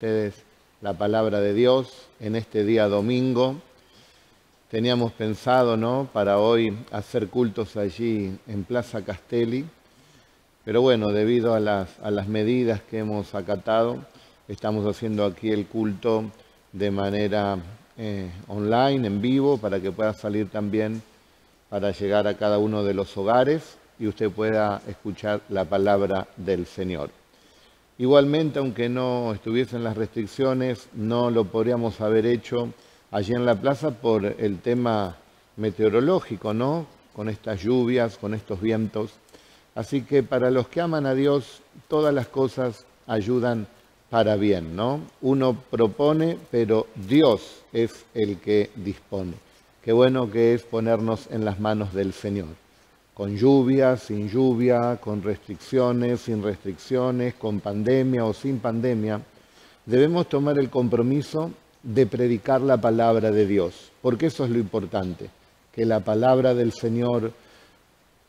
ustedes la palabra de Dios en este día domingo. Teníamos pensado, ¿no?, para hoy hacer cultos allí en Plaza Castelli, pero bueno, debido a las medidas que hemos acatado, estamos haciendo aquí el culto de manera online, en vivo, para que pueda salir también para llegar a cada uno de los hogares y usted pueda escuchar la palabra del Señor. Igualmente, aunque no estuviesen las restricciones, no lo podríamos haber hecho allí en la plaza por el tema meteorológico, ¿no?, con estas lluvias, con estos vientos. Así que para los que aman a Dios, todas las cosas ayudan para bien, ¿no? Uno propone, pero Dios es el que dispone. Qué bueno que es ponernos en las manos del Señor. Con lluvia, sin lluvia, con restricciones, sin restricciones, con pandemia o sin pandemia, debemos tomar el compromiso de predicar la palabra de Dios, porque eso es lo importante, que la palabra del Señor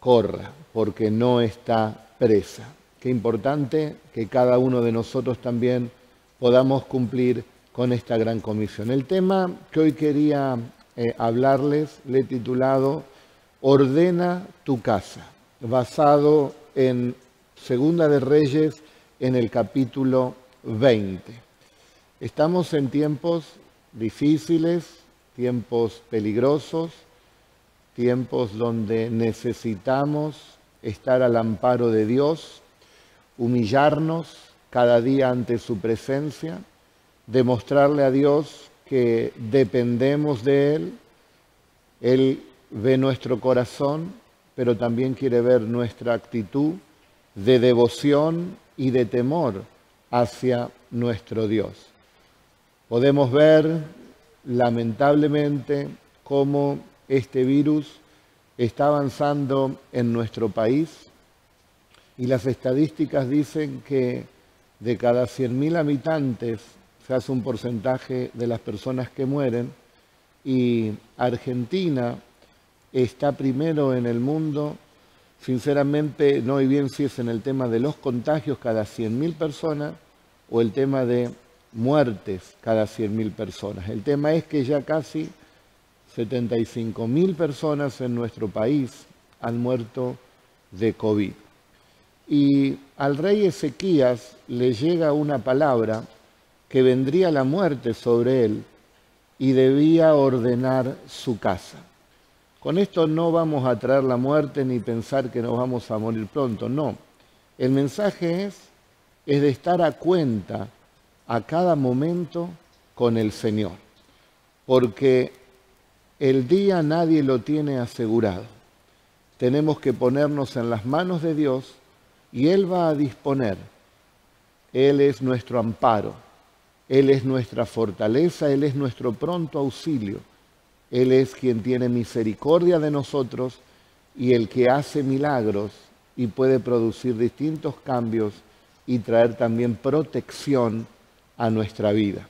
corra, porque no está presa. Qué importante que cada uno de nosotros también podamos cumplir con esta gran comisión. El tema que hoy quería hablarles, le he titulado Ordena tu casa, basado en Segunda de Reyes, en el capítulo 20. Estamos en tiempos difíciles, tiempos peligrosos, tiempos donde necesitamos estar al amparo de Dios, humillarnos cada día ante su presencia, demostrarle a Dios que dependemos de Él. Él ve nuestro corazón, pero también quiere ver nuestra actitud de devoción y de temor hacia nuestro Dios. Podemos ver, lamentablemente, cómo este virus está avanzando en nuestro país y las estadísticas dicen que de cada 100.000 habitantes se hace un porcentaje de las personas que mueren, y Argentina está primero en el mundo. Sinceramente, no hay bien si es en el tema de los contagios cada 100.000 personas o el tema de muertes cada 100.000 personas. El tema es que ya casi 75.000 personas en nuestro país han muerto de COVID. Y al rey Ezequías le llega una palabra que vendría la muerte sobre él y debía ordenar su casa. Con esto no vamos a traer la muerte ni pensar que nos vamos a morir pronto, no. El mensaje es de estar a cuenta a cada momento con el Señor, porque el día nadie lo tiene asegurado. Tenemos que ponernos en las manos de Dios y Él va a disponer. Él es nuestro amparo, Él es nuestra fortaleza, Él es nuestro pronto auxilio. Él es quien tiene misericordia de nosotros y el que hace milagros y puede producir distintos cambios y traer también protección a nuestra vida.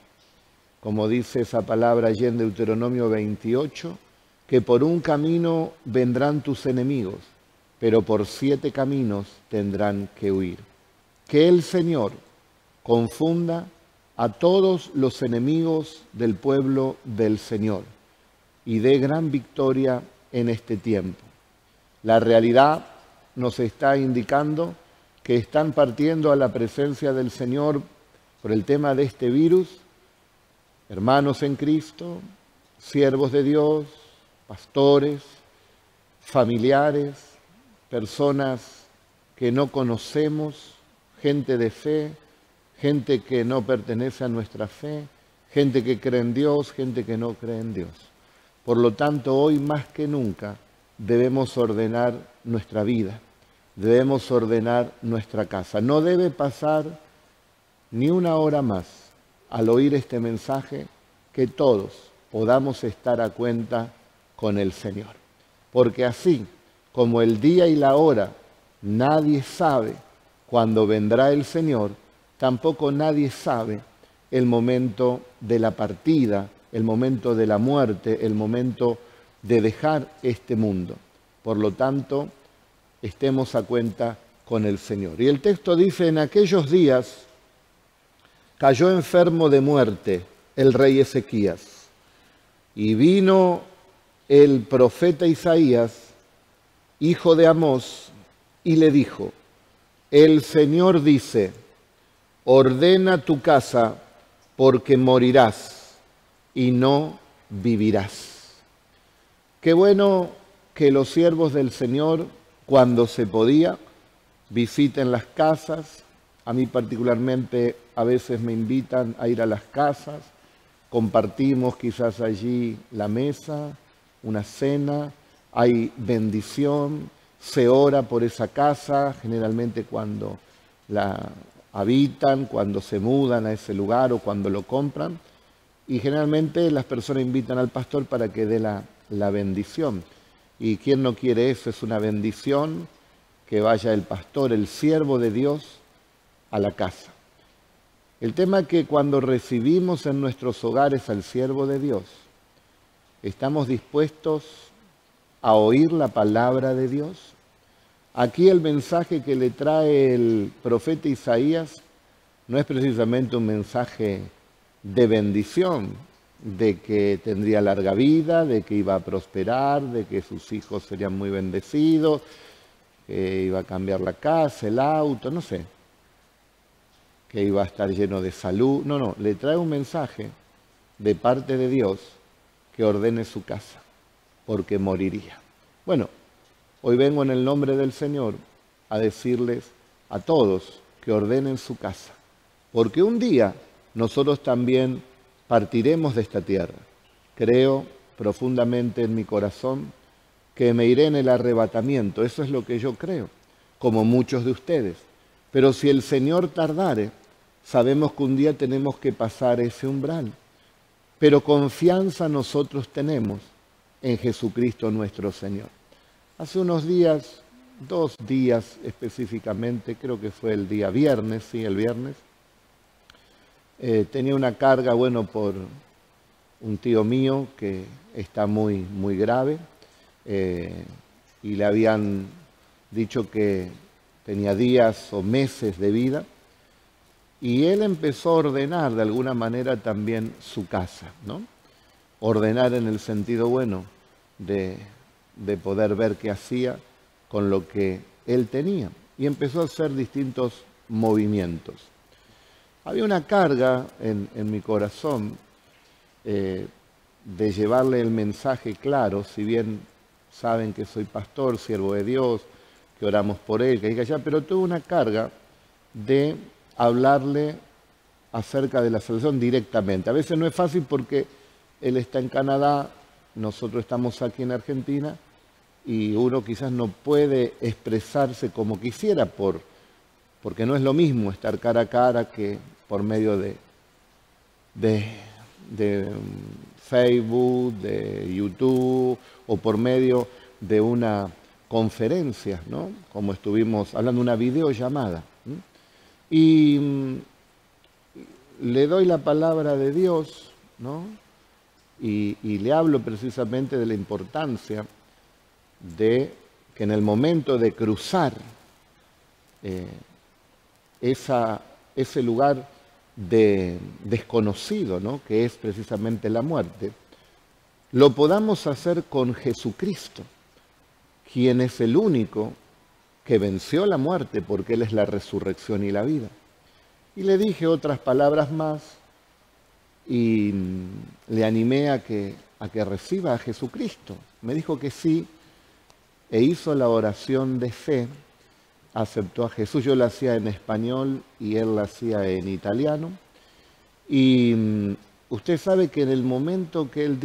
Como dice esa palabra allí en Deuteronomio 28, que por un camino vendrán tus enemigos, pero por 7 caminos tendrán que huir. Que el Señor confunda a todos los enemigos del pueblo del Señor y dé gran victoria en este tiempo. La realidad nos está indicando que están partiendo a la presencia del Señor por el tema de este virus hermanos en Cristo, siervos de Dios, pastores, familiares, personas que no conocemos, gente de fe, gente que no pertenece a nuestra fe, gente que cree en Dios, gente que no cree en Dios. Por lo tanto, hoy más que nunca debemos ordenar nuestra vida, debemos ordenar nuestra casa. No debe pasar ni una hora más al oír este mensaje que todos podamos estar a cuenta con el Señor. Porque así como el día y la hora nadie sabe cuándo vendrá el Señor, tampoco nadie sabe el momento de la partida, el momento de la muerte, el momento de dejar este mundo. Por lo tanto, estemos a cuenta con el Señor. Y el texto dice, en aquellos días cayó enfermo de muerte el rey Ezequías. Y vino el profeta Isaías, hijo de Amós, y le dijo, el Señor dice, ordena tu casa porque morirás y no vivirás. Qué bueno que los siervos del Señor, cuando se podía, visiten las casas. A mí particularmente a veces me invitan a ir a las casas, compartimos quizás allí la mesa, una cena, hay bendición, se ora por esa casa, generalmente cuando la habitan, cuando se mudan a ese lugar o cuando lo compran, y generalmente las personas invitan al pastor para que dé la bendición. ¿Y quién no quiere eso? Es una bendición que vaya el pastor, el siervo de Dios, a la casa. El tema es que cuando recibimos en nuestros hogares al siervo de Dios, ¿estamos dispuestos a oír la palabra de Dios? Aquí el mensaje que le trae el profeta Isaías no es precisamente un mensaje de bendición, de que tendría larga vida, de que iba a prosperar, de que sus hijos serían muy bendecidos, que iba a cambiar la casa, el auto, no sé, que iba a estar lleno de salud. No, le trae un mensaje de parte de Dios que ordene su casa, porque moriría. Bueno, hoy vengo en el nombre del Señor a decirles a todos que ordenen su casa, porque un día nosotros también partiremos de esta tierra. Creo profundamente en mi corazón que me iré en el arrebatamiento, eso es lo que yo creo, como muchos de ustedes. Pero si el Señor tardare, sabemos que un día tenemos que pasar ese umbral. Pero confianza nosotros tenemos en Jesucristo nuestro Señor. Hace unos días, 2 días específicamente, creo que fue el día viernes, sí, el viernes, tenía una carga, por un tío mío que está muy grave, y le habían dicho que tenía días o meses de vida, y él empezó a ordenar de alguna manera también su casa, ¿no? Ordenar en el sentido bueno de poder ver qué hacía con lo que él tenía, y empezó a hacer distintos movimientos. Había una carga en mi corazón de llevarle el mensaje claro, si bien saben que soy pastor, siervo de Dios, que oramos por él, que allá, pero tuve una carga de hablarle acerca de la salvación directamente. A veces no es fácil porque él está en Canadá, nosotros estamos aquí en Argentina, y uno quizás no puede expresarse como quisiera porque no es lo mismo estar cara a cara que por medio de Facebook, de YouTube o por medio de una conferencia, ¿no? Como estuvimos hablando, una videollamada. Y le doy la palabra de Dios, ¿no? Y le hablo precisamente de la importancia de que en el momento de cruzar ese lugar desconocido, ¿no? Que es precisamente la muerte, lo podamos hacer con Jesucristo, quien es el único que venció la muerte, porque Él es la resurrección y la vida. Y le dije otras palabras más y le animé a que reciba a Jesucristo. Me dijo que sí e hizo la oración de fe, aceptó a Jesús. Yo la hacía en español y él la hacía en italiano. Y usted sabe que en el momento que él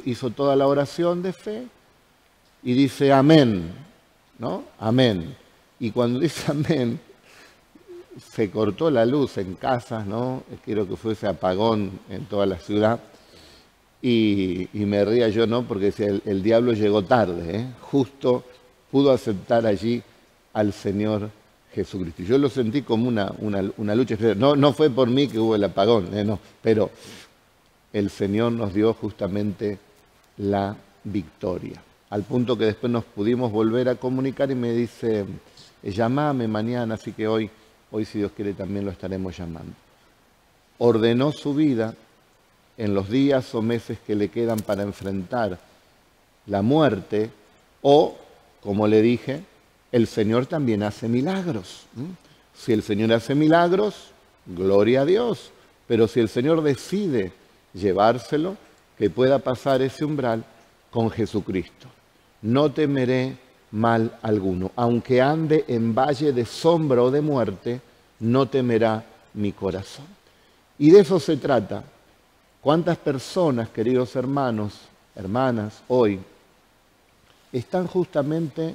hizo toda la oración de fe y dice amén, ¿no? Amén. Y cuando dice amén, se cortó la luz en casas, ¿no? Quiero que fuese apagón en toda la ciudad. Y me ría yo, ¿no? Porque decía, el diablo llegó tarde, ¿eh? Justo pudo aceptar allí al Señor Jesucristo. Yo lo sentí como una lucha. No fue por mí que hubo el apagón, no, pero el Señor nos dio justamente la victoria. Al punto que después nos pudimos volver a comunicar y me dice, llámame mañana, así que hoy si Dios quiere también lo estaremos llamando. ordenó su vida en los días o meses que le quedan para enfrentar la muerte, o, como le dije, el Señor también hace milagros. Si el Señor hace milagros, gloria a Dios, pero si el Señor decide llevárselo, que pueda pasar ese umbral con Jesucristo. No temeré mal alguno, aunque ande en valle de sombra o de muerte, no temerá mi corazón. Y de eso se trata. ¿Cuántas personas, queridos hermanos, hermanas, hoy están justamente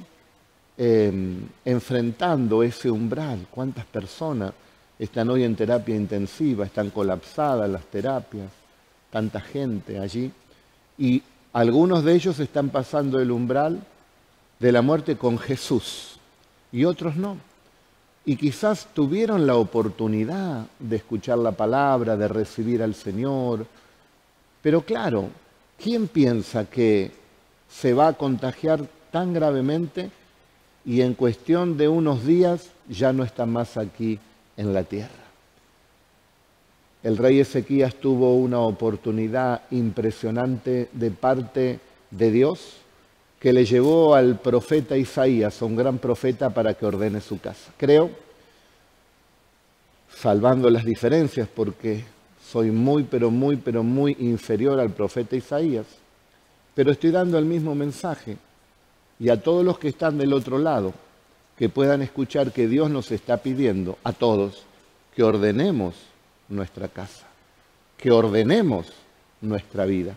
enfrentando ese umbral? ¿Cuántas personas están hoy en terapia intensiva, están colapsadas las terapias? Tanta gente allí. Y algunos de ellos están pasando el umbral de la muerte con Jesús y otros no. Y quizás tuvieron la oportunidad de escuchar la palabra, de recibir al Señor. Pero claro, ¿quién piensa que se va a contagiar tan gravemente y en cuestión de unos días ya no está más aquí en la tierra? El rey Ezequías tuvo una oportunidad impresionante de parte de Dios que le llevó al profeta Isaías, a un gran profeta, para que ordene su casa. Creo, salvando las diferencias, porque soy muy inferior al profeta Isaías, pero estoy dando el mismo mensaje. Y a todos los que están del otro lado, que puedan escuchar que Dios nos está pidiendo, a todos, que ordenemos nuestra casa, que ordenemos nuestra vida.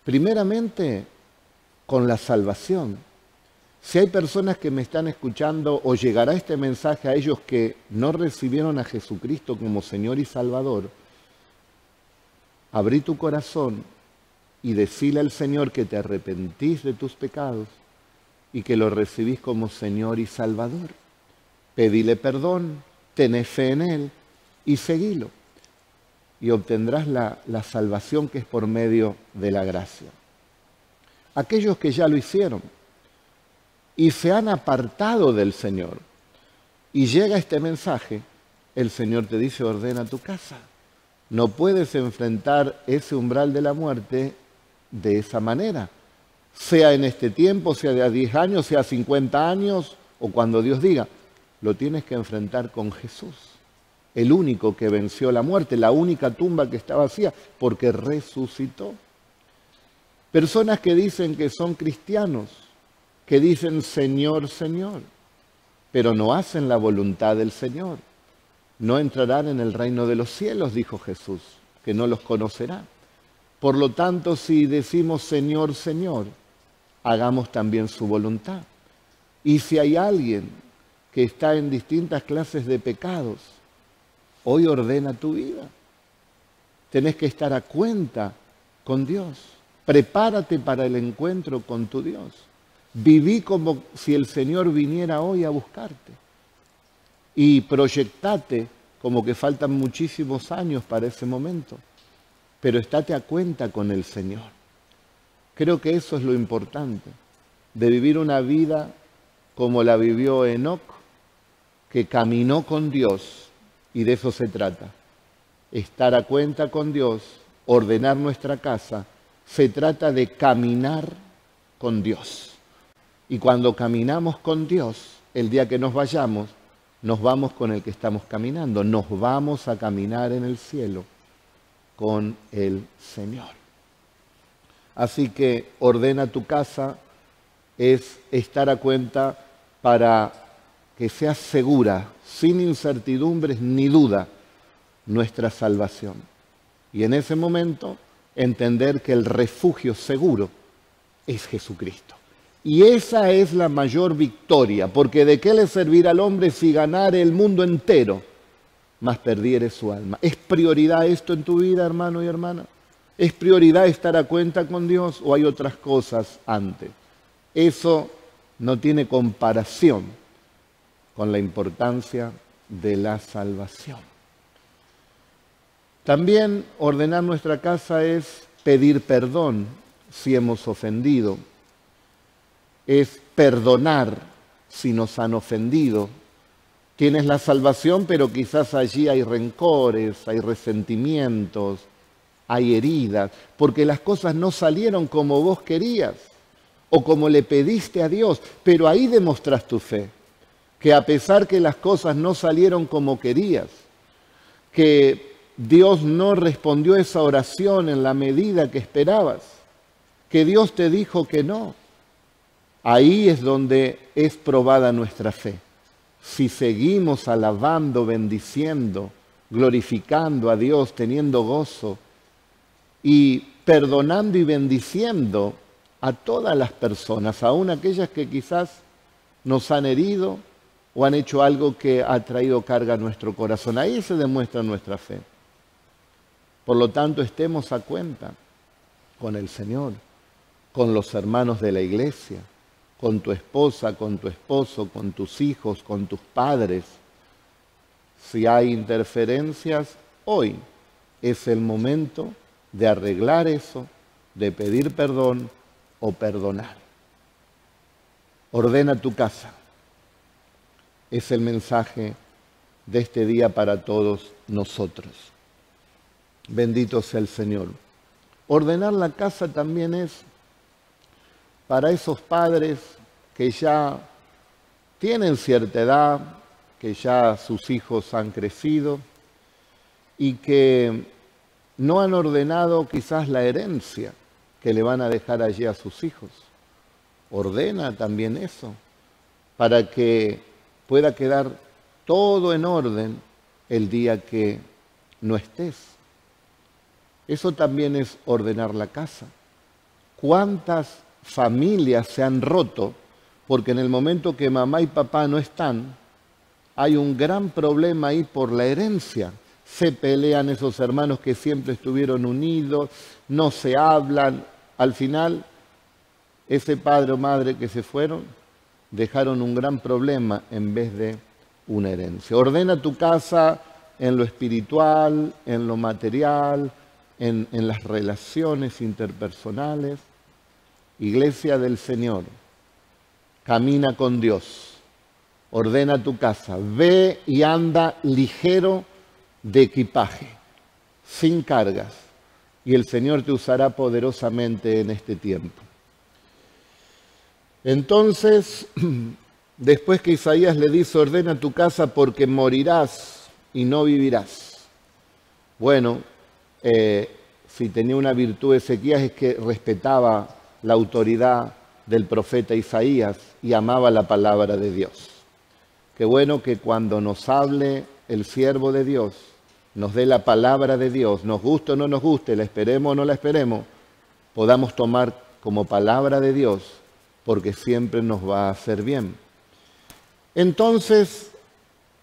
Primeramente, con la salvación. Si hay personas que me están escuchando o llegará este mensaje a ellos que no recibieron a Jesucristo como Señor y Salvador, abrí tu corazón y decile al Señor que te arrepentís de tus pecados y que lo recibís como Señor y Salvador. Pedile perdón, tené fe en Él y seguilo. Y obtendrás la salvación que es por medio de la gracia. Aquellos que ya lo hicieron y se han apartado del Señor y llega este mensaje, el Señor te dice: ordena tu casa. No puedes enfrentar ese umbral de la muerte de esa manera, sea en este tiempo, sea de a 10 años, sea a 50 años o cuando Dios diga. Lo tienes que enfrentar con Jesús, el único que venció la muerte, la única tumba que está vacía, porque resucitó. Personas que dicen que son cristianos, que dicen Señor, Señor, pero no hacen la voluntad del Señor. No entrarán en el reino de los cielos, dijo Jesús, que no los conocerá. Por lo tanto, si decimos Señor, Señor, hagamos también su voluntad. Y si hay alguien que está en distintas clases de pecados, hoy ordena tu vida. Tenés que estar a cuenta con Dios. Prepárate para el encuentro con tu Dios. Viví como si el Señor viniera hoy a buscarte. Y proyectate como que faltan muchísimos años para ese momento. Pero estate a cuenta con el Señor. Creo que eso es lo importante, de vivir una vida como la vivió Enoc, que caminó con Dios, y de eso se trata. Estar a cuenta con Dios, ordenar nuestra casa, se trata de caminar con Dios. Y cuando caminamos con Dios, el día que nos vayamos, nos vamos con el que estamos caminando, nos vamos a caminar en el cielo con el Señor. Así que ordena tu casa, es estar a cuenta para que sea segura, sin incertidumbres ni duda, nuestra salvación. Y en ese momento entender que el refugio seguro es Jesucristo. Y esa es la mayor victoria, porque ¿de qué le servirá al hombre si ganare el mundo entero, mas perdiere su alma? ¿Es prioridad esto en tu vida, hermano y hermana? ¿Es prioridad estar a cuenta con Dios o hay otras cosas antes? Eso no tiene comparación con la importancia de la salvación. También ordenar nuestra casa es pedir perdón si hemos ofendido, es perdonar si nos han ofendido, Tienes la salvación, pero quizás allí hay rencores, hay resentimientos, hay heridas, porque las cosas no salieron como vos querías o como le pediste a Dios, pero ahí demostras tu fe, que a pesar que las cosas no salieron como querías, que Dios no respondió esa oración en la medida que esperabas, que Dios te dijo que no, ahí es donde es probada nuestra fe. Si seguimos alabando, bendiciendo, glorificando a Dios, teniendo gozo y perdonando y bendiciendo a todas las personas, aun aquellas que quizás nos han herido o han hecho algo que ha traído carga a nuestro corazón. Ahí se demuestra nuestra fe. Por lo tanto, estemos a cuenta con el Señor, con los hermanos de la iglesia, con tu esposa, con tu esposo, con tus hijos, con tus padres. Si hay interferencias, hoy es el momento de arreglar eso, de pedir perdón o perdonar. Ordena tu casa. Es el mensaje de este día para todos nosotros. Bendito sea el Señor. Ordenar la casa también es para esos padres que ya tienen cierta edad, que ya sus hijos han crecido y que no han ordenado quizás la herencia que le van a dejar allí a sus hijos. Ordena también eso, para que pueda quedar todo en orden el día que no estés. Eso también es ordenar la casa. ¿Cuántas familias se han roto porque en el momento que mamá y papá no están, hay un gran problema ahí por la herencia? Se pelean esos hermanos que siempre estuvieron unidos, no se hablan. Al final, ese padre o madre que se fueron, dejaron un gran problema en vez de una herencia. Ordena tu casa en lo espiritual, en lo material, en las relaciones interpersonales. Iglesia del Señor, camina con Dios, ordena tu casa, ve y anda ligero de equipaje, sin cargas, y el Señor te usará poderosamente en este tiempo. Entonces, después que Isaías le dice, ordena tu casa porque morirás y no vivirás. Bueno, si tenía una virtud Ezequías es que respetaba la autoridad del profeta Isaías y amaba la palabra de Dios. Qué bueno que cuando nos hable el siervo de Dios, nos dé la palabra de Dios, nos guste o no nos guste, la esperemos o no la esperemos, podamos tomar como palabra de Dios, porque siempre nos va a hacer bien. Entonces,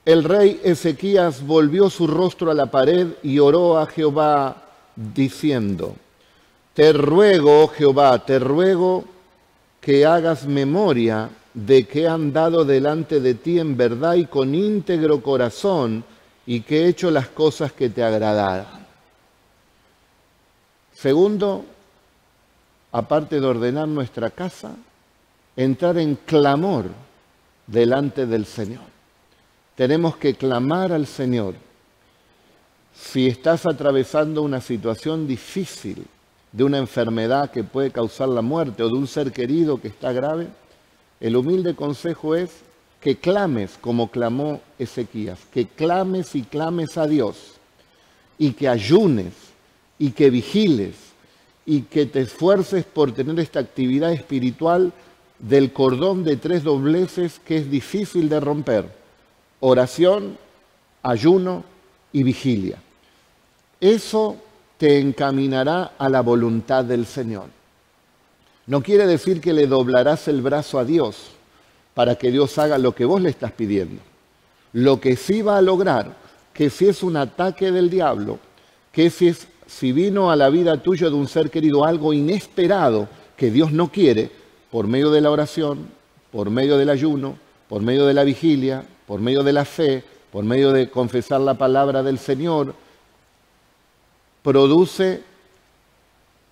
el rey Ezequías volvió su rostro a la pared y oró a Jehová diciendo, te ruego, oh Jehová, te ruego que hagas memoria de que he andado delante de ti en verdad y con íntegro corazón y que he hecho las cosas que te agradaran. Segundo, aparte de ordenar nuestra casa, entrar en clamor delante del Señor. Tenemos que clamar al Señor. Si estás atravesando una situación difícil, de una enfermedad que puede causar la muerte o de un ser querido que está grave, el humilde consejo es que clames como clamó Ezequías, que clames y clames a Dios y que ayunes y que vigiles y que te esfuerces por tener esta actividad espiritual del cordón de 3 dobleces que es difícil de romper: oración, ayuno y vigilia. Eso te encaminará a la voluntad del Señor. No quiere decir que le doblarás el brazo a Dios para que Dios haga lo que vos le estás pidiendo. Lo que sí va a lograr, que si es un ataque del diablo, que si vino a la vida tuya de un ser querido algo inesperado que Dios no quiere, por medio de la oración, por medio del ayuno, por medio de la vigilia, por medio de la fe, por medio de confesar la palabra del Señor, produce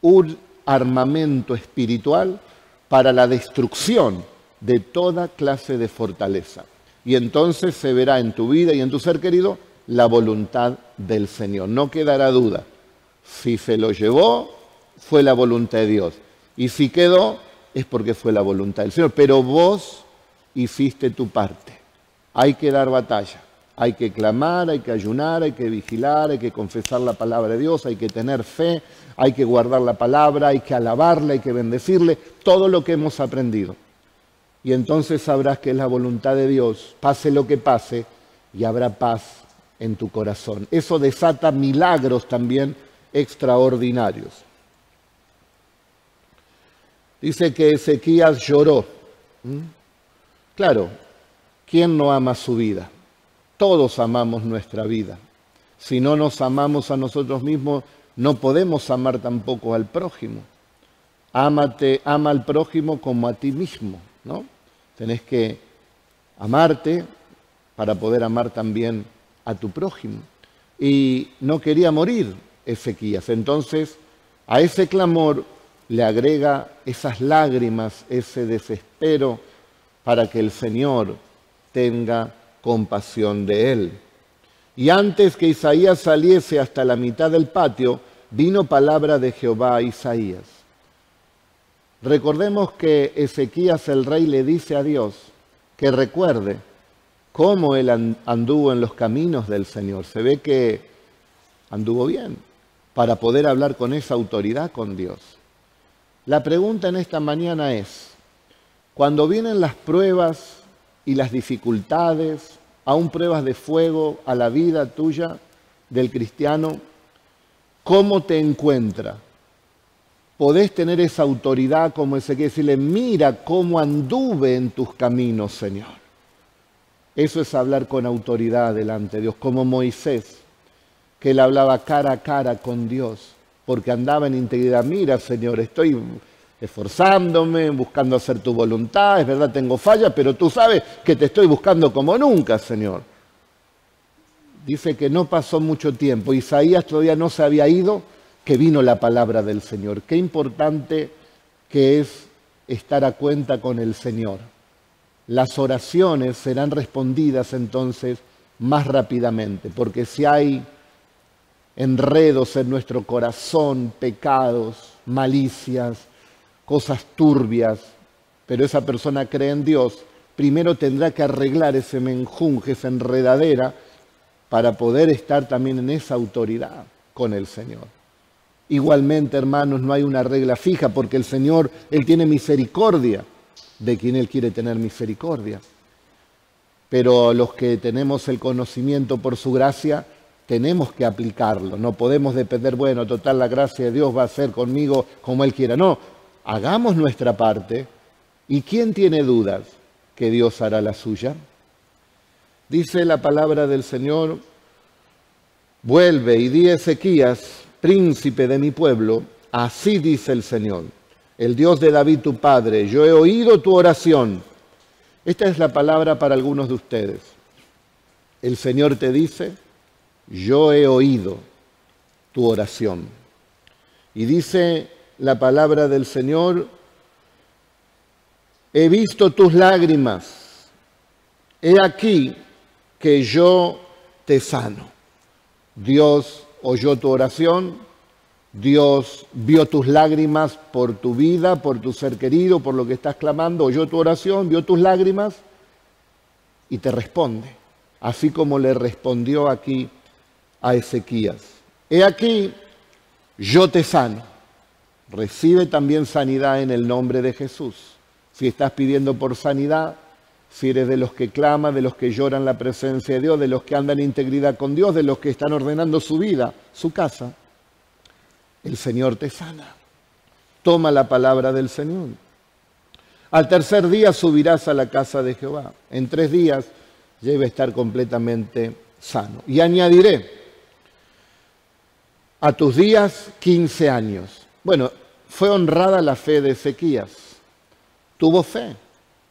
un armamento espiritual para la destrucción de toda clase de fortaleza. Y entonces se verá en tu vida y en tu ser querido la voluntad del Señor. No quedará duda. Si se lo llevó, fue la voluntad de Dios. Y si quedó, es porque fue la voluntad del Señor. Pero vos hiciste tu parte. Hay que dar batalla. Hay que clamar, hay que ayunar, hay que vigilar, hay que confesar la palabra de Dios, hay que tener fe, hay que guardar la palabra, hay que alabarle, hay que bendecirle, todo lo que hemos aprendido. Y entonces sabrás que es la voluntad de Dios, pase lo que pase, y habrá paz en tu corazón. Eso desata milagros también extraordinarios. Dice que Ezequías lloró. Claro, ¿quién no ama su vida? Todos amamos nuestra vida. Si no nos amamos a nosotros mismos, no podemos amar tampoco al prójimo. Ama al prójimo como a ti mismo, ¿no? Tenés que amarte para poder amar también a tu prójimo. Y no quería morir Ezequías. Entonces, a ese clamor le agrega esas lágrimas, ese desespero, para que el Señor tenga compasión de él. Y antes que Isaías saliese hasta la mitad del patio, vino palabra de Jehová a Isaías. Recordemos que Ezequías el rey le dice a Dios que recuerde cómo él anduvo en los caminos del Señor. Se ve que anduvo bien para poder hablar con esa autoridad con Dios. La pregunta en esta mañana es, cuando vienen las pruebas y las dificultades, aún pruebas de fuego a la vida tuya del cristiano, ¿cómo te encuentra? Podés tener esa autoridad como ese que decirle, mira cómo anduve en tus caminos, Señor. Eso es hablar con autoridad delante de Dios, como Moisés, que él hablaba cara a cara con Dios, porque andaba en integridad. Mira, Señor, estoy esforzándome, buscando hacer tu voluntad, es verdad, tengo fallas, pero tú sabes que te estoy buscando como nunca, Señor. Dice que no pasó mucho tiempo, Isaías todavía no se había ido, que vino la palabra del Señor. Qué importante que es estar a cuenta con el Señor. Las oraciones serán respondidas entonces más rápidamente, porque si hay enredos en nuestro corazón, pecados, malicias, cosas turbias, pero esa persona cree en Dios, primero tendrá que arreglar ese menjunje, esa enredadera, para poder estar también en esa autoridad con el Señor. Igualmente, hermanos, no hay una regla fija, porque el Señor, Él tiene misericordia de quien Él quiere tener misericordia. Pero los que tenemos el conocimiento por su gracia, tenemos que aplicarlo. No podemos depender, bueno, total, la gracia de Dios va a ser conmigo como Él quiera. No, hagamos nuestra parte. ¿Y quién tiene dudas que Dios hará la suya? Dice la palabra del Señor, vuelve y di a Ezequías, príncipe de mi pueblo, así dice el Señor, el Dios de David tu padre, yo he oído tu oración. Esta es la palabra para algunos de ustedes. El Señor te dice, yo he oído tu oración. Y dice la palabra del Señor, he visto tus lágrimas, he aquí que yo te sano. Dios oyó tu oración, Dios vio tus lágrimas por tu vida, por tu ser querido, por lo que estás clamando, oyó tu oración, vio tus lágrimas y te responde, así como le respondió aquí a Ezequías. He aquí, yo te sano. Recibe también sanidad en el nombre de Jesús. Si estás pidiendo por sanidad, si eres de los que claman, de los que lloran la presencia de Dios, de los que andan en integridad con Dios, de los que están ordenando su vida, su casa, el Señor te sana. Toma la palabra del Señor. Al tercer día subirás a la casa de Jehová. En 3 días debe estar completamente sano. Y añadiré a tus días 15 años. Bueno, fue honrada la fe de Ezequías. Tuvo fe.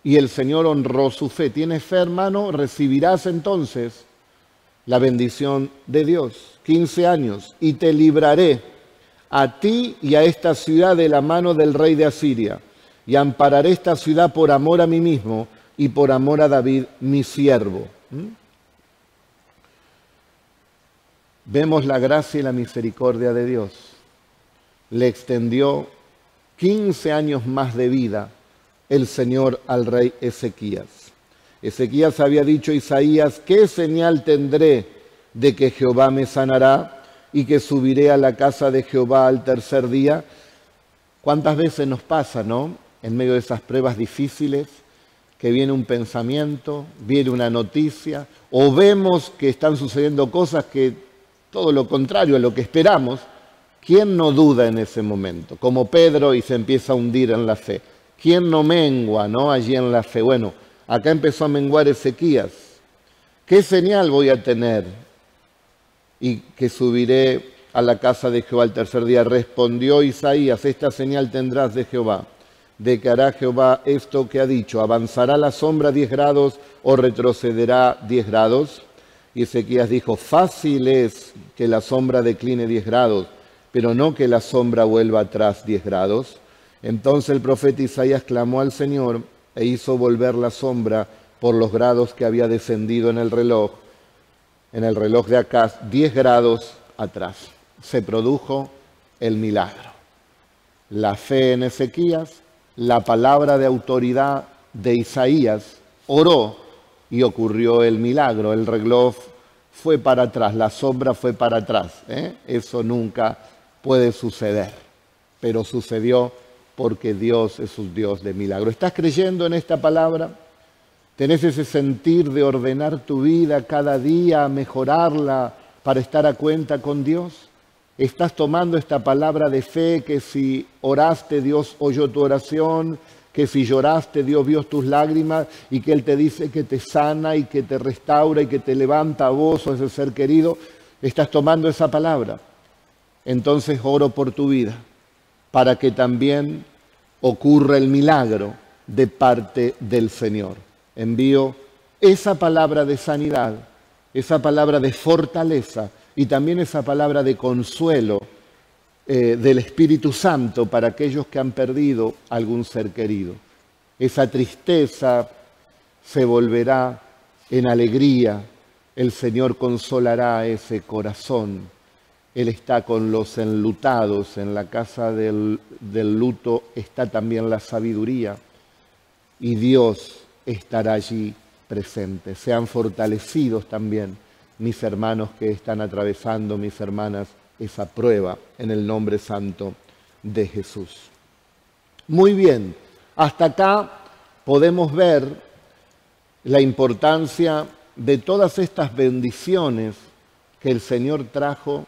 Y el Señor honró su fe. ¿Tienes fe, hermano? Recibirás entonces la bendición de Dios. 15 años. Y te libraré a ti y a esta ciudad de la mano del rey de Asiria. Y ampararé esta ciudad por amor a mí mismo, y por amor a David, mi siervo. Vemos la gracia y la misericordia de Dios. Le extendió 15 años más de vida el Señor al rey Ezequías. Ezequías había dicho a Isaías, ¿qué señal tendré de que Jehová me sanará y que subiré a la casa de Jehová al tercer día? ¿Cuántas veces nos pasa, no? En medio de esas pruebas difíciles, que viene un pensamiento, viene una noticia, o vemos que están sucediendo cosas que todo lo contrario a lo que esperamos. ¿Quién no duda en ese momento? Como Pedro, y se empieza a hundir en la fe. ¿Quién no mengua, no, allí en la fe? Bueno, acá empezó a menguar Ezequías. ¿Qué señal voy a tener? Y que subiré a la casa de Jehová el tercer día. Respondió Isaías, esta señal tendrás de Jehová, de que hará Jehová esto que ha dicho, ¿avanzará la sombra 10 grados o retrocederá 10 grados? Y Ezequías dijo, fácil es que la sombra decline 10 grados, pero no que la sombra vuelva atrás 10 grados. Entonces el profeta Isaías clamó al Señor e hizo volver la sombra por los grados que había descendido en el reloj de Acaz, 10 grados atrás. Se produjo el milagro. La fe en Ezequías, la palabra de autoridad de Isaías, oró y ocurrió el milagro. El reloj fue para atrás, la sombra fue para atrás. Eso nunca puede suceder, pero sucedió porque Dios es un Dios de milagro. ¿Estás creyendo en esta palabra? ¿Tenés ese sentir de ordenar tu vida cada día, mejorarla para estar a cuenta con Dios? ¿Estás tomando esta palabra de fe que si oraste Dios oyó tu oración, que si lloraste Dios vio tus lágrimas y que Él te dice que te sana y que te restaura y que te levanta a vos o a ese ser querido? ¿Estás tomando esa palabra? Entonces oro por tu vida para que también ocurra el milagro de parte del Señor. Envío esa palabra de sanidad, esa palabra de fortaleza y también esa palabra de consuelo del Espíritu Santo para aquellos que han perdido algún ser querido. Esa tristeza se volverá en alegría, el Señor consolará ese corazón. Él está con los enlutados, en la casa del luto está también la sabiduría y Dios estará allí presente. Sean fortalecidos también mis hermanos que están atravesando, mis hermanas, esa prueba en el nombre santo de Jesús. Muy bien, hasta acá podemos ver la importancia de todas estas bendiciones que el Señor trajo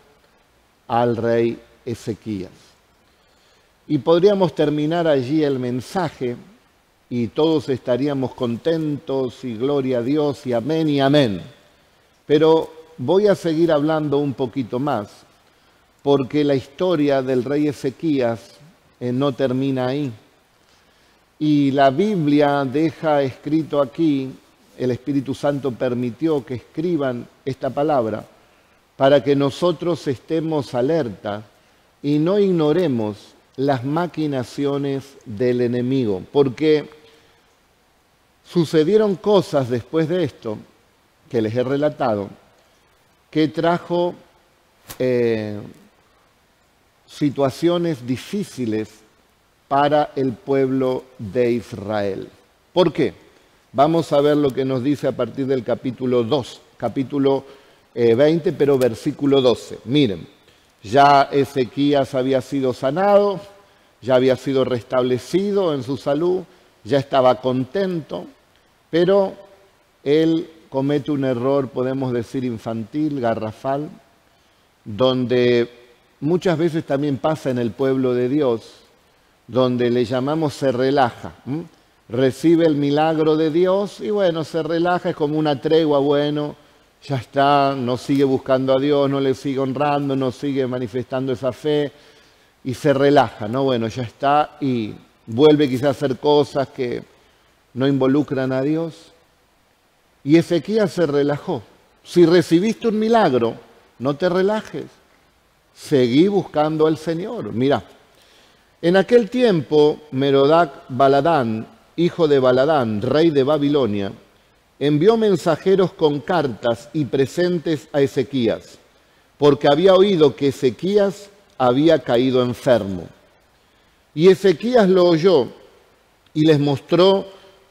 al rey Ezequías. Y podríamos terminar allí el mensaje y todos estaríamos contentos y gloria a Dios y amén. Pero voy a seguir hablando un poquito más porque la historia del rey Ezequías no termina ahí. Y la Biblia deja escrito aquí, el Espíritu Santo permitió que escriban esta palabra para que nosotros estemos alerta y no ignoremos las maquinaciones del enemigo, porque sucedieron cosas después de esto, que les he relatado, que trajo situaciones difíciles para el pueblo de Israel. ¿Por qué? Vamos a ver lo que nos dice a partir del capítulo 2, capítulo 20, pero versículo 12. Miren, ya Ezequías había sido sanado, ya había sido restablecido en su salud, ya estaba contento, pero él comete un error, podemos decir infantil, garrafal, donde muchas veces también pasa en el pueblo de Dios, donde le llamamos se relaja. Recibe el milagro de Dios y bueno, se relaja, es como una tregua, bueno, ya está, no sigue buscando a Dios, no le sigue honrando, no sigue manifestando esa fe y se relaja, ¿no? Bueno, ya está y vuelve quizás a hacer cosas que no involucran a Dios. Y Ezequías se relajó. Si recibiste un milagro, no te relajes. Seguí buscando al Señor. Mira, en aquel tiempo Merodac Baladán, hijo de Baladán, rey de Babilonia, envió mensajeros con cartas y presentes a Ezequías, porque había oído que Ezequías había caído enfermo. Y Ezequías lo oyó y les mostró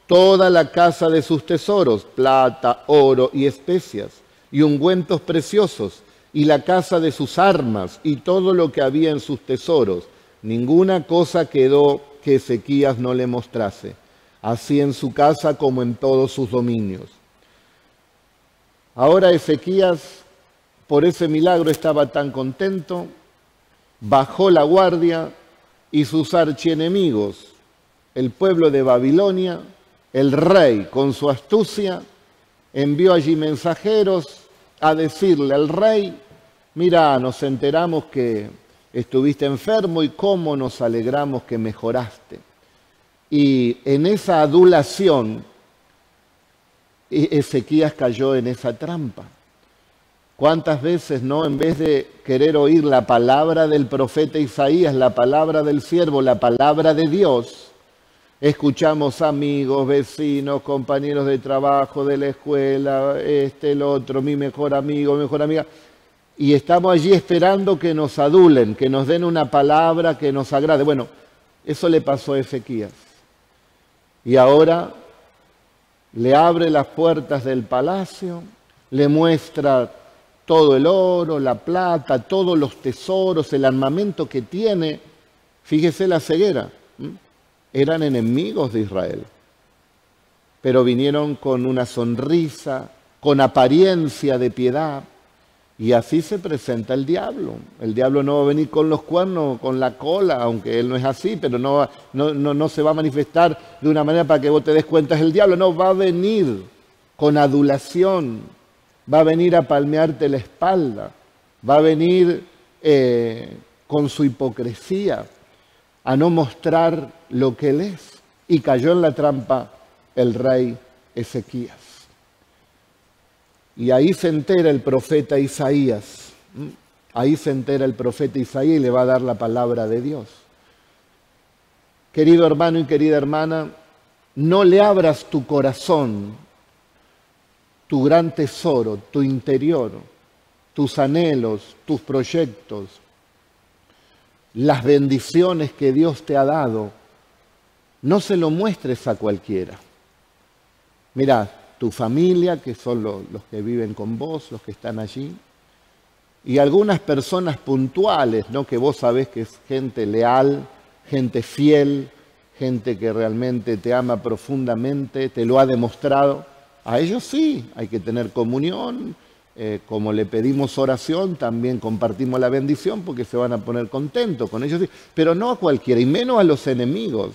toda la casa de sus tesoros, plata, oro y especias, y ungüentos preciosos, y la casa de sus armas, y todo lo que había en sus tesoros. Ninguna cosa quedó que Ezequías no le mostrase, así en su casa como en todos sus dominios. Ahora Ezequías, por ese milagro, estaba tan contento, bajó la guardia y sus archienemigos, el pueblo de Babilonia, el rey con su astucia, envió allí mensajeros a decirle al rey: mira, nos enteramos que estuviste enfermo y cómo nos alegramos que mejoraste. Y en esa adulación, Ezequías cayó en esa trampa. ¿Cuántas veces, no, en vez de querer oír la palabra del profeta Isaías, la palabra del siervo, la palabra de Dios, escuchamos amigos, vecinos, compañeros de trabajo, de la escuela, el otro, mi mejor amigo, mi mejor amiga, y estamos allí esperando que nos adulen, que nos den una palabra que nos agrade? Bueno, eso le pasó a Ezequías. Y ahora le abre las puertas del palacio, le muestra todo el oro, la plata, todos los tesoros, el armamento que tiene. Fíjese la ceguera. Eran enemigos de Israel, pero vinieron con una sonrisa, con apariencia de piedad, y así se presenta el diablo. El diablo no va a venir con los cuernos, con la cola, aunque él no es así, pero no se va a manifestar de una manera para que vos te des cuenta es el diablo. No, va a venir con adulación, va a venir a palmearte la espalda, va a venir con su hipocresía, a no mostrar lo que él es. Y cayó en la trampa el rey Ezequías. Y ahí se entera el profeta Isaías. Ahí se entera el profeta Isaías y le va a dar la palabra de Dios. Querido hermano y querida hermana, no le abras tu corazón, tu gran tesoro, tu interior, tus anhelos, tus proyectos, las bendiciones que Dios te ha dado. No se lo muestres a cualquiera. Mirá, tu familia, que son los que viven con vos, los que están allí, y algunas personas puntuales, ¿no?, que vos sabés que es gente leal, gente fiel, gente que realmente te ama profundamente, te lo ha demostrado. A ellos sí, hay que tener comunión, como le pedimos oración, también compartimos la bendición porque se van a poner contentos con ellos, sí, pero no a cualquiera, y menos a los enemigos.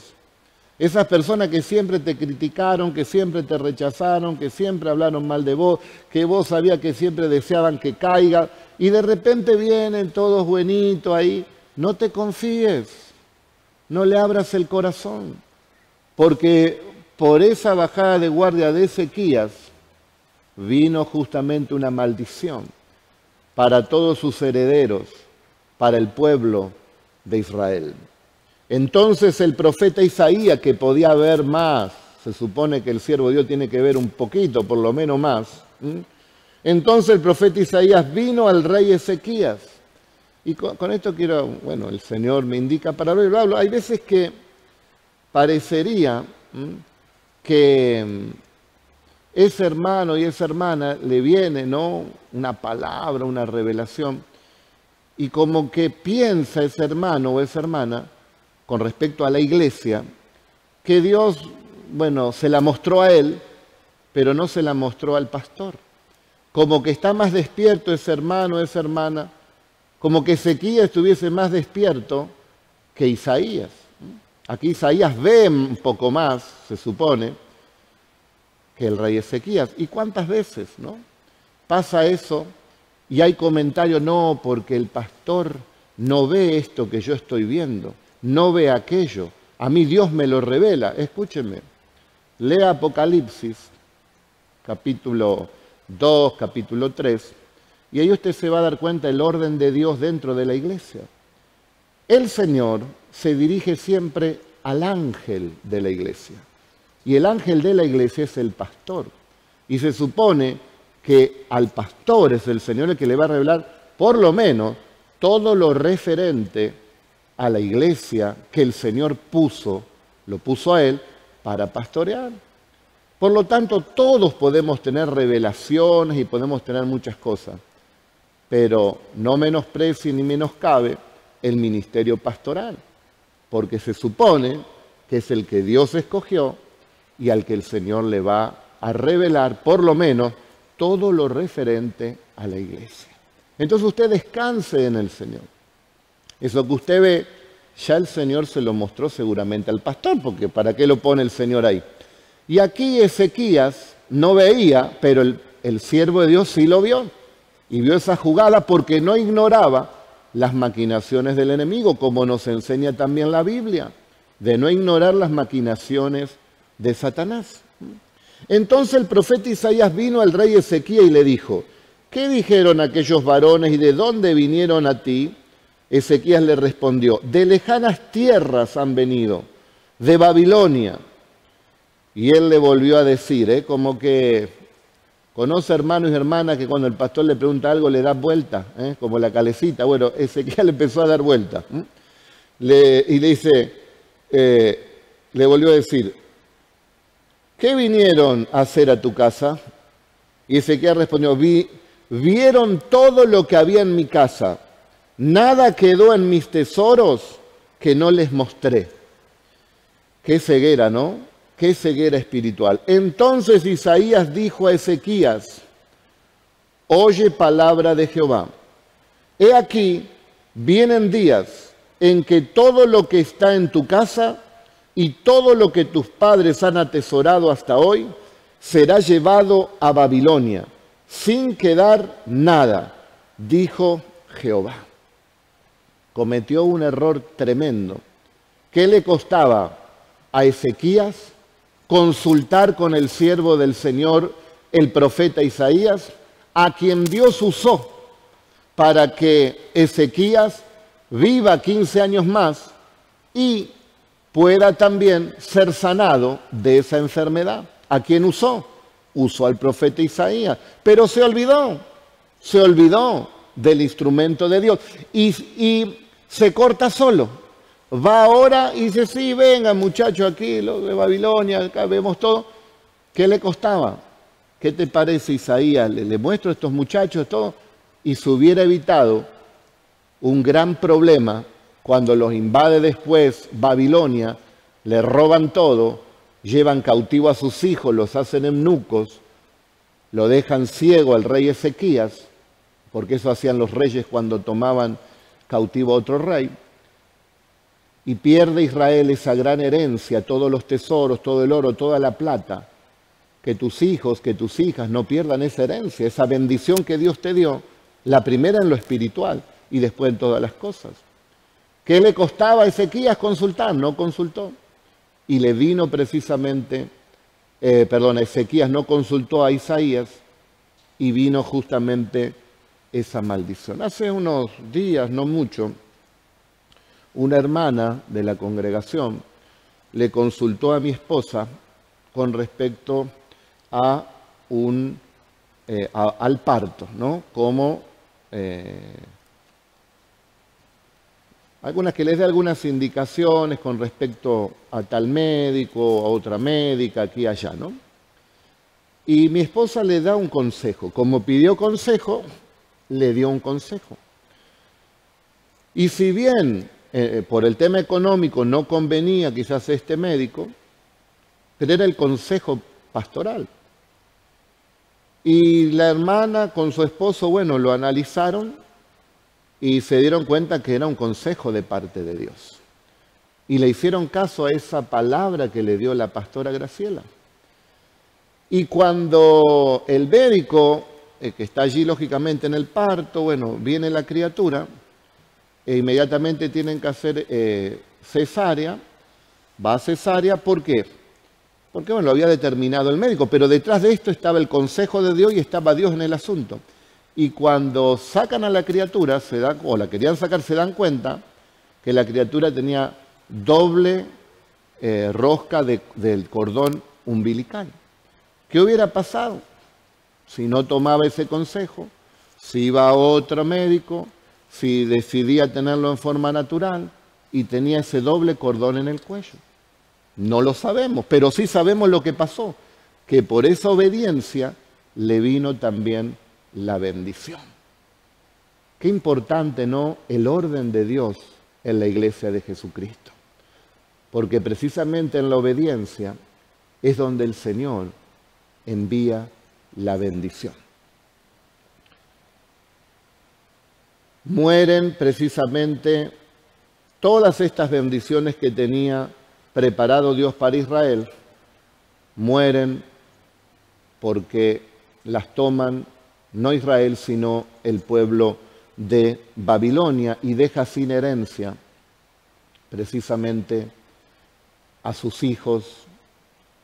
Esas personas que siempre te criticaron, que siempre te rechazaron, que siempre hablaron mal de vos, que vos sabías que siempre deseaban que caiga, y de repente vienen todos buenitos ahí. No te confíes, no le abras el corazón, porque por esa bajada de guardia de Ezequías vino justamente una maldición para todos sus herederos, para el pueblo de Israel. Entonces el profeta Isaías, que podía ver más, se supone que el siervo de Dios tiene que ver un poquito, por lo menos más. Entonces el profeta Isaías vino al rey Ezequías. Y con esto quiero, bueno, el Señor me indica para hablarlo. Hay veces que parecería que ese hermano y esa hermana le viene, ¿no?, una palabra, una revelación, y como que piensa ese hermano o esa hermana, con respecto a la iglesia, que Dios, bueno, se la mostró a él, pero no se la mostró al pastor. Como que está más despierto ese hermano, esa hermana, como que Ezequías estuviese más despierto que Isaías. Aquí Isaías ve un poco más, se supone, que el rey Ezequías. ¿Y cuántas veces, no?, pasa eso y hay comentarios: no, porque el pastor no ve esto que yo estoy viendo, no ve aquello, a mí Dios me lo revela. Escúchenme, lea Apocalipsis, capítulo 2, capítulo 3, y ahí usted se va a dar cuenta del orden de Dios dentro de la iglesia. El Señor se dirige siempre al ángel de la iglesia. y el ángel de la iglesia es el pastor. Y se supone que al pastor es el Señor el que le va a revelar por lo menos todo lo referente a la iglesia que el Señor lo puso a él para pastorear. Por lo tanto, todos podemos tener revelaciones y podemos tener muchas cosas, pero no menosprecie ni menoscabe el ministerio pastoral, porque se supone que es el que Dios escogió y al que el Señor le va a revelar por lo menos todo lo referente a la iglesia. Entonces usted descanse en el Señor. Eso que usted ve, ya el Señor se lo mostró seguramente al pastor, porque ¿para qué lo pone el Señor ahí? Y aquí Ezequías no veía, pero el siervo de Dios sí lo vio. Y vio esa jugada porque no ignoraba las maquinaciones del enemigo, como nos enseña también la Biblia, de no ignorar las maquinaciones de Satanás. Entonces el profeta Isaías vino al rey Ezequías y le dijo, ¿qué dijeron aquellos varones y de dónde vinieron a ti? Ezequías le respondió, de lejanas tierras han venido, de Babilonia. Y él le volvió a decir, como que conoce hermanos y hermanas que cuando el pastor le pregunta algo le da vuelta, como la calecita. Bueno, Ezequías le empezó a dar vuelta. Y le dice, le volvió a decir, ¿qué vinieron a hacer a tu casa? Y Ezequías respondió, vieron todo lo que había en mi casa. Nada quedó en mis tesoros que no les mostré. Qué ceguera, ¿no? Qué ceguera espiritual. Entonces Isaías dijo a Ezequías, oye palabra de Jehová. He aquí, vienen días en que todo lo que está en tu casa y todo lo que tus padres han atesorado hasta hoy será llevado a Babilonia, sin quedar nada, dijo Jehová. Cometió un error tremendo. ¿Qué le costaba a Ezequías consultar con el siervo del Señor, el profeta Isaías, a quien Dios usó para que Ezequías viva 15 años más y pueda también ser sanado de esa enfermedad? ¿A quién usó? Usó al profeta Isaías, pero se olvidó del instrumento de Dios y se corta solo. Va ahora y dice, sí, vengan muchachos aquí, los de Babilonia, acá vemos todo. ¿Qué le costaba? ¿Qué te parece, Isaías? Le muestro a estos muchachos todo y se hubiera evitado un gran problema cuando los invade después Babilonia, le roban todo, llevan cautivo a sus hijos, los hacen eunucos, lo dejan ciego al rey Ezequías, porque eso hacían los reyes cuando tomaban cautivo a otro rey. Y pierde Israel esa gran herencia, todos los tesoros, todo el oro, toda la plata. Que tus hijos, que tus hijas no pierdan esa herencia, esa bendición que Dios te dio, la primera en lo espiritual y después en todas las cosas. ¿Qué le costaba a Ezequías consultar? No consultó. Y le vino precisamente, Ezequías no consultó a Isaías y vino justamente esa maldición. Hace unos días, no mucho, una hermana de la congregación le consultó a mi esposa con respecto a al parto, ¿no? Como algunas que les dé algunas indicaciones con respecto a tal médico, a otra médica, aquí y allá, ¿no? Y mi esposa le da un consejo. Como pidió consejo, le dio un consejo. Y si bien por el tema económico no convenía quizás este médico, pero era el consejo pastoral. Y la hermana con su esposo, bueno, lo analizaron y se dieron cuenta que era un consejo de parte de Dios. Y le hicieron caso a esa palabra que le dio la pastora Graciela. Y cuando el médico, que está allí lógicamente en el parto, bueno, viene la criatura, e inmediatamente tienen que hacer cesárea, va a cesárea, ¿por qué? Porque bueno, lo había determinado el médico, pero detrás de esto estaba el consejo de Dios y estaba Dios en el asunto. Y cuando sacan a la criatura, o la querían sacar, se dan cuenta que la criatura tenía doble rosca del cordón umbilical. ¿Qué hubiera pasado si no tomaba ese consejo? Si iba a otro médico, si decidía tenerlo en forma natural y tenía ese doble cordón en el cuello. No lo sabemos, pero sí sabemos lo que pasó, que por esa obediencia le vino también la bendición. Qué importante, ¿no?, el orden de Dios en la iglesia de Jesucristo. Porque precisamente en la obediencia es donde el Señor envía la bendición. Mueren precisamente todas estas bendiciones que tenía preparado Dios para Israel, mueren porque las toman no Israel, sino el pueblo de Babilonia, y deja sin herencia precisamente a sus hijos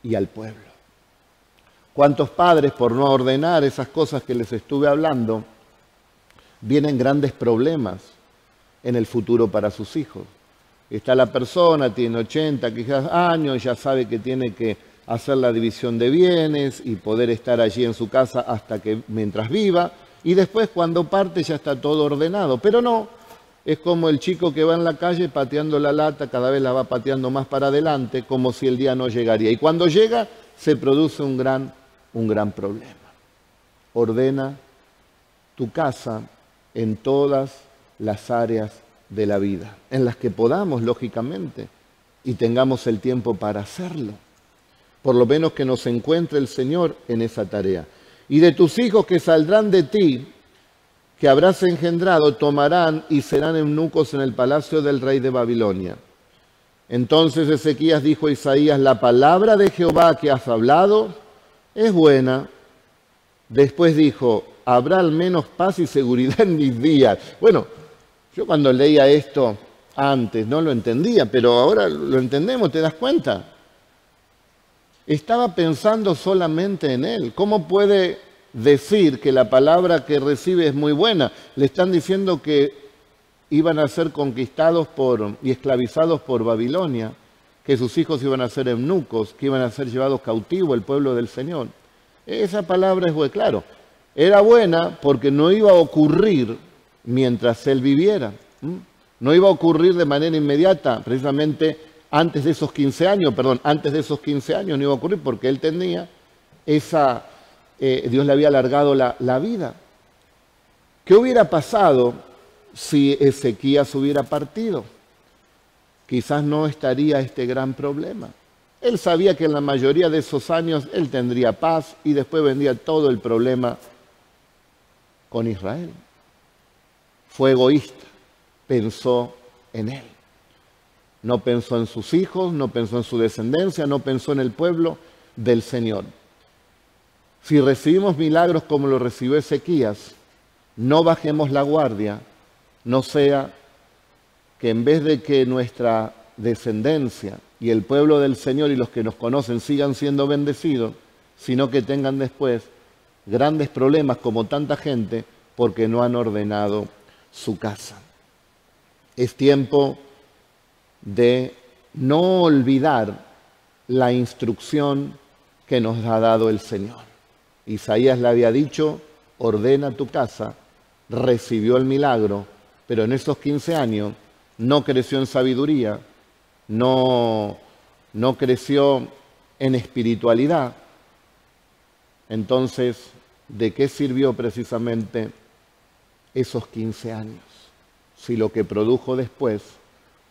y al pueblo. ¿Cuántos padres, por no ordenar esas cosas que les estuve hablando, vienen grandes problemas en el futuro para sus hijos? Está la persona, tiene 80 quizás años, ya sabe que tiene que hacer la división de bienes y poder estar allí en su casa hasta que mientras viva, y después cuando parte ya está todo ordenado. Pero no, es como el chico que va en la calle pateando la lata, cada vez la va pateando más para adelante, como si el día no llegaría. Y cuando llega, se produce un gran problema. Ordena tu casa en todas las áreas de la vida, en las que podamos, lógicamente, y tengamos el tiempo para hacerlo. Por lo menos que nos encuentre el Señor en esa tarea. Y de tus hijos que saldrán de ti, que habrás engendrado, tomarán y serán eunucos en el palacio del rey de Babilonia. Entonces Ezequías dijo a Isaías: la palabra de Jehová que has hablado es buena. Después dijo: habrá al menos paz y seguridad en mis días. Bueno, yo cuando leía esto antes no lo entendía, pero ahora lo entendemos, ¿te das cuenta? Estaba pensando solamente en él. ¿Cómo puede decir que la palabra que recibe es muy buena? Le están diciendo que iban a ser conquistados y esclavizados por Babilonia, que sus hijos iban a ser eunucos, que iban a ser llevados cautivos el pueblo del Señor. Esa palabra es buena, claro. Era buena porque no iba a ocurrir mientras él viviera. No iba a ocurrir de manera inmediata, precisamente antes de esos 15 años no iba a ocurrir porque él tenía Dios le había alargado la vida. ¿Qué hubiera pasado si Ezequías hubiera partido? Quizás no estaría este gran problema. Él sabía que en la mayoría de esos años él tendría paz y después vendría todo el problema con Israel. Fue egoísta, pensó en él. No pensó en sus hijos, no pensó en su descendencia, no pensó en el pueblo del Señor. Si recibimos milagros como lo recibió Ezequías, no bajemos la guardia, no sea que en vez de que nuestra descendencia y el pueblo del Señor y los que nos conocen sigan siendo bendecidos, sino que tengan después grandes problemas como tanta gente porque no han ordenado su casa. Es tiempo de no olvidar la instrucción que nos ha dado el Señor. Isaías le había dicho: ordena tu casa, recibió el milagro, pero en esos 15 años no creció en sabiduría, no creció en espiritualidad. Entonces, ¿de qué sirvió precisamente esos 15 años? Si lo que produjo después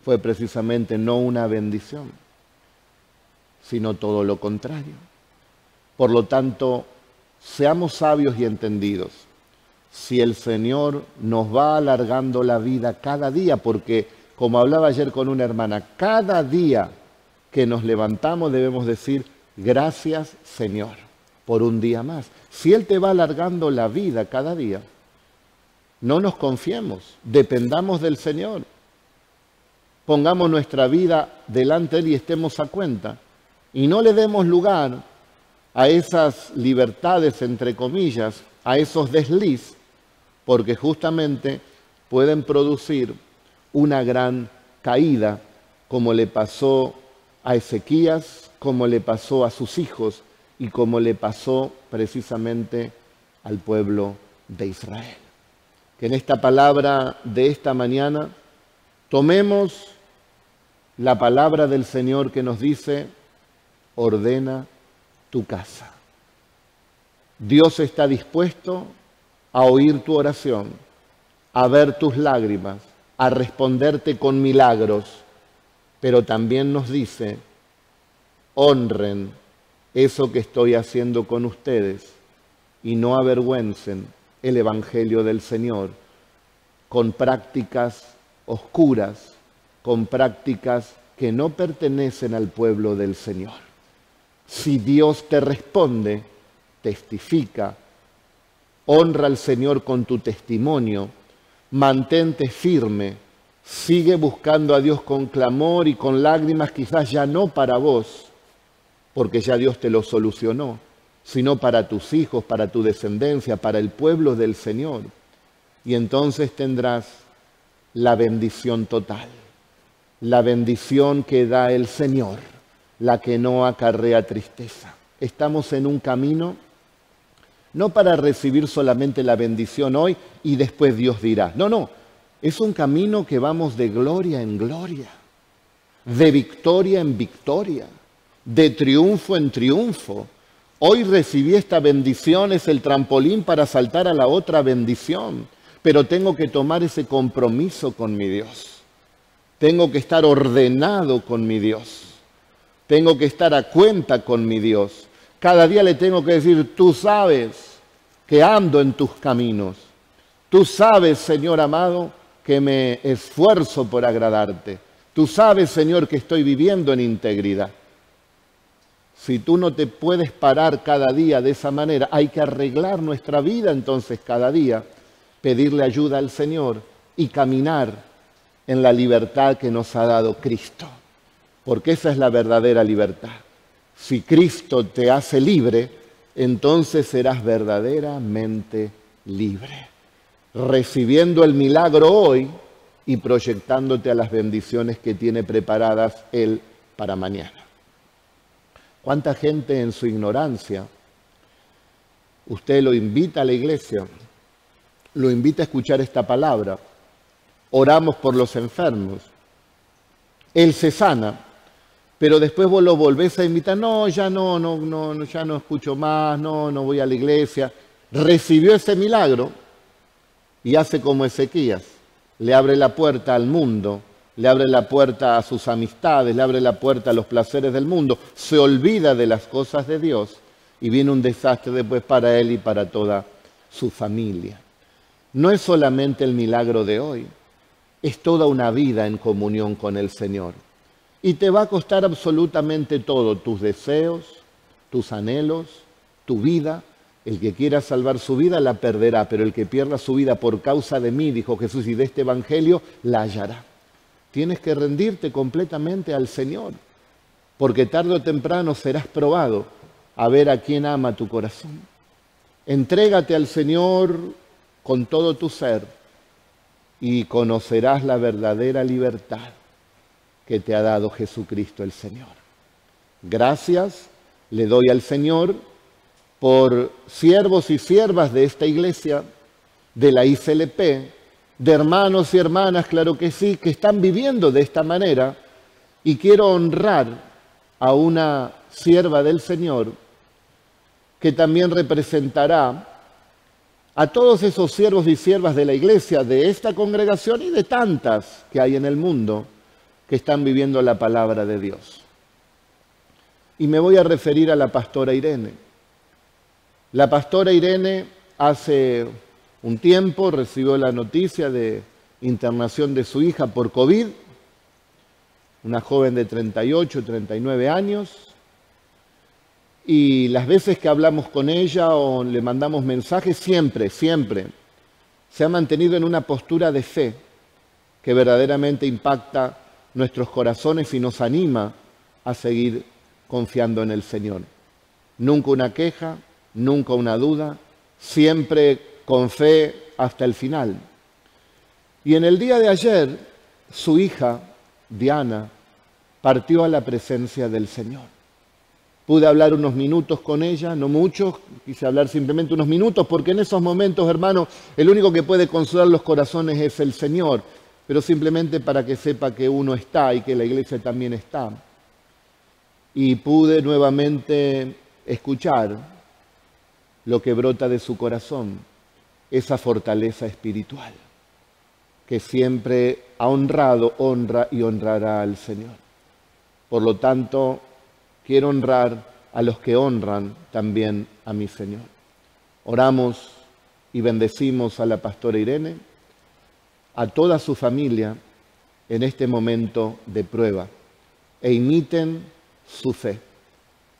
fue precisamente no una bendición, sino todo lo contrario. Por lo tanto, seamos sabios y entendidos. Si el Señor nos va alargando la vida cada día, porque como hablaba ayer con una hermana, cada día que nos levantamos debemos decir: gracias, Señor, por un día más. Si Él te va alargando la vida cada día, no nos confiemos, dependamos del Señor. Pongamos nuestra vida delante de Él y estemos a cuenta. Y no le demos lugar a esas libertades, entre comillas, a esos desliz, porque justamente pueden producir una gran caída, como le pasó a Ezequías, como le pasó a sus hijos y como le pasó precisamente al pueblo de Israel. Que en esta palabra de esta mañana tomemos la palabra del Señor que nos dice: ordena tu casa. Dios está dispuesto a oír tu oración, a ver tus lágrimas, a responderte con milagros, pero también nos dice: honren eso que estoy haciendo con ustedes y no avergüencen el Evangelio del Señor con prácticas oscuras, con prácticas que no pertenecen al pueblo del Señor. Si Dios te responde, testifica, honra al Señor con tu testimonio, mantente firme, sigue buscando a Dios con clamor y con lágrimas, quizás ya no para vos, porque ya Dios te lo solucionó, sino para tus hijos, para tu descendencia, para el pueblo del Señor. Y entonces tendrás la bendición total, la bendición que da el Señor, la que no acarrea tristeza. Estamos en un camino no para recibir solamente la bendición hoy y después Dios dirá. No, es un camino que vamos de gloria en gloria, de victoria en victoria, de triunfo en triunfo. Hoy recibí esta bendición, es el trampolín para saltar a la otra bendición, pero tengo que tomar ese compromiso con mi Dios. Tengo que estar ordenado con mi Dios. Tengo que estar a cuenta con mi Dios. Cada día le tengo que decir: tú sabes que ando en tus caminos. Tú sabes, Señor amado, que me esfuerzo por agradarte. Tú sabes, Señor, que estoy viviendo en integridad. Si tú no te puedes parar cada día de esa manera, hay que arreglar nuestra vida entonces cada día, pedirle ayuda al Señor y caminar en la libertad que nos ha dado Cristo. Porque esa es la verdadera libertad. Si Cristo te hace libre, entonces serás verdaderamente libre, recibiendo el milagro hoy y proyectándote a las bendiciones que tiene preparadas Él para mañana. ¿Cuánta gente en su ignorancia usted lo invita a la iglesia, lo invita a escuchar esta palabra, oramos por los enfermos, Él se sana, pero después vos lo volvés a invitar? No, ya no escucho más, no voy a la iglesia. Recibió ese milagro y hace como Ezequías, le abre la puerta al mundo, le abre la puerta a sus amistades, le abre la puerta a los placeres del mundo, se olvida de las cosas de Dios y viene un desastre después para él y para toda su familia. No es solamente el milagro de hoy, es toda una vida en comunión con el Señor. Y te va a costar absolutamente todo, tus deseos, tus anhelos, tu vida. El que quiera salvar su vida la perderá, pero el que pierda su vida por causa de mí, dijo Jesús, y de este evangelio, la hallará. Tienes que rendirte completamente al Señor, porque tarde o temprano serás probado a ver a quién ama tu corazón. Entrégate al Señor con todo tu ser y conocerás la verdadera libertad que te ha dado Jesucristo el Señor. Gracias le doy al Señor por siervos y siervas de esta iglesia, de la ICLP, de hermanos y hermanas, claro que sí, que están viviendo de esta manera, y quiero honrar a una sierva del Señor que también representará a todos esos siervos y siervas de la iglesia, de esta congregación y de tantas que hay en el mundo, que están viviendo la palabra de Dios. Y me voy a referir a la pastora Irene. La pastora Irene hace un tiempo recibió la noticia de internación de su hija por COVID, una joven de 38, 39 años, y las veces que hablamos con ella o le mandamos mensajes, siempre se ha mantenido en una postura de fe que verdaderamente impacta nuestros corazones y nos anima a seguir confiando en el Señor. Nunca una queja, nunca una duda, siempre con fe hasta el final. Y en el día de ayer, su hija, Diana, partió a la presencia del Señor. Pude hablar unos minutos con ella, no muchos, quise hablar simplemente unos minutos, porque en esos momentos, hermano, el único que puede consolar los corazones es el Señor, pero simplemente para que sepa que uno está y que la iglesia también está. Y pude nuevamente escuchar lo que brota de su corazón, esa fortaleza espiritual, que siempre ha honrado, honra y honrará al Señor. Por lo tanto, quiero honrar a los que honran también a mi Señor. Oramos y bendecimos a la pastora Irene, a toda su familia en este momento de prueba, e imiten su fe,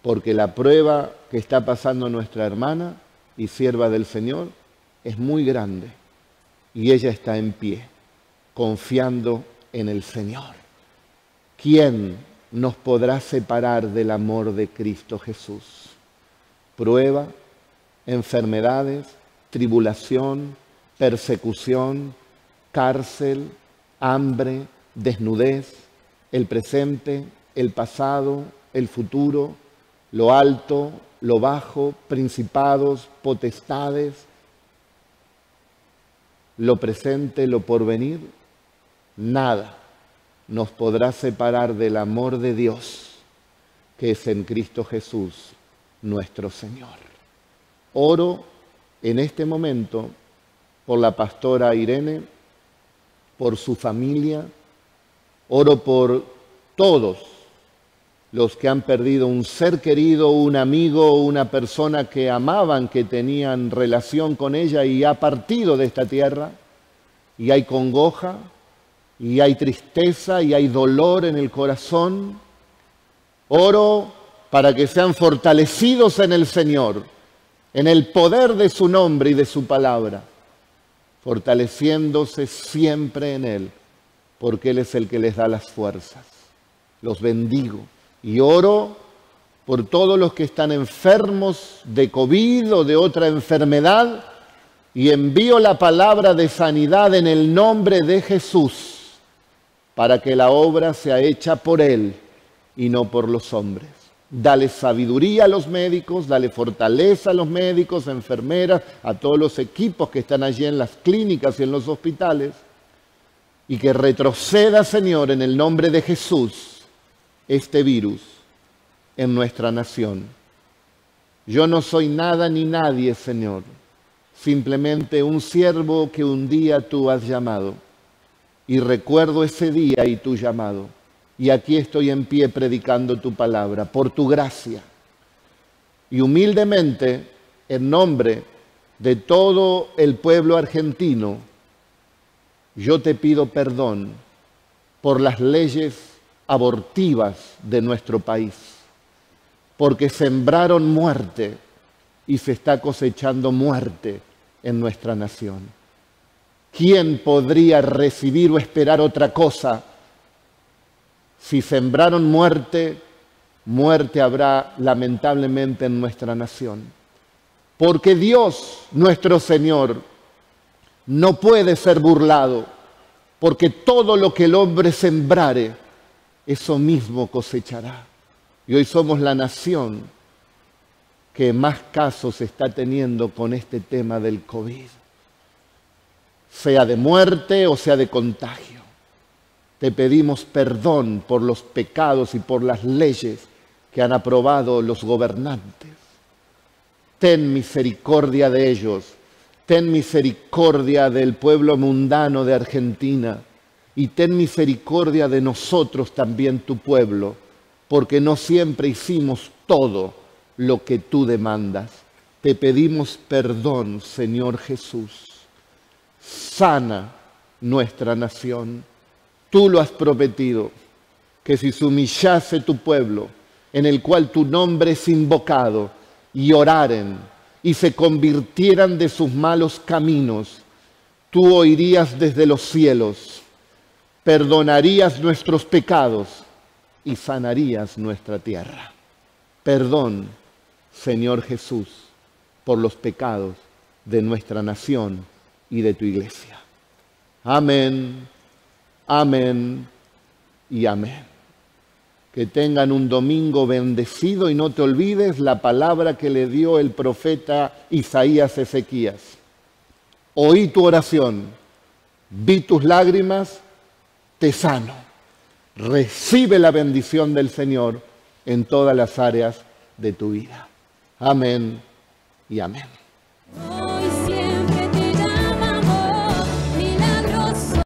porque la prueba que está pasando nuestra hermana y sierva del Señor es muy grande, y ella está en pie, confiando en el Señor. ¿Quién nos podrá separar del amor de Cristo Jesús? Prueba, enfermedades, tribulación, persecución, cárcel, hambre, desnudez, el presente, el pasado, el futuro, lo alto, lo bajo, principados, potestades, lo presente, lo porvenir, nada nos podrá separar del amor de Dios que es en Cristo Jesús, nuestro Señor. Oro en este momento por la pastora Irene, por su familia, oro por todos los que han perdido un ser querido, un amigo, una persona que amaban, que tenían relación con ella y ha partido de esta tierra, y hay congoja, y hay tristeza, y hay dolor en el corazón. Oro para que sean fortalecidos en el Señor, en el poder de su nombre y de su palabra, fortaleciéndose siempre en Él, porque Él es el que les da las fuerzas. Los bendigo y oro por todos los que están enfermos de COVID o de otra enfermedad, y envío la palabra de sanidad en el nombre de Jesús, para que la obra sea hecha por Él y no por los hombres. Dale sabiduría a los médicos, dale fortaleza a los médicos, enfermeras, a todos los equipos que están allí en las clínicas y en los hospitales, y que retroceda, Señor, en el nombre de Jesús, este virus en nuestra nación. Yo no soy nada ni nadie, Señor, simplemente un siervo que un día tú has llamado. Y recuerdo ese día y tu llamado. Y aquí estoy en pie predicando tu palabra, por tu gracia. Y humildemente, en nombre de todo el pueblo argentino, yo te pido perdón por las leyes abortivas de nuestro país, porque sembraron muerte y se está cosechando muerte en nuestra nación. ¿Quién podría recibir o esperar otra cosa? Si sembraron muerte, muerte habrá lamentablemente en nuestra nación. Porque Dios, nuestro Señor, no puede ser burlado, porque todo lo que el hombre sembrare, eso mismo cosechará. Y hoy somos la nación que más casos está teniendo con este tema del COVID, sea de muerte o sea de contagio. Te pedimos perdón por los pecados y por las leyes que han aprobado los gobernantes. Ten misericordia de ellos, ten misericordia del pueblo mundano de Argentina y ten misericordia de nosotros también, tu pueblo, porque no siempre hicimos todo lo que tú demandas. Te pedimos perdón, Señor Jesús. Sana nuestra nación. Tú lo has prometido, que si se humillase tu pueblo, en el cual tu nombre es invocado, y oraren, y se convirtieran de sus malos caminos, tú oirías desde los cielos, perdonarías nuestros pecados, y sanarías nuestra tierra. Perdón, Señor Jesús, por los pecados de nuestra nación y de tu iglesia. Amén, amén y amén. Que tengan un domingo bendecido y no te olvides la palabra que le dio el profeta Isaías a Ezequías. Oí tu oración, vi tus lágrimas, te sano. Recibe la bendición del Señor en todas las áreas de tu vida. Amén y amén.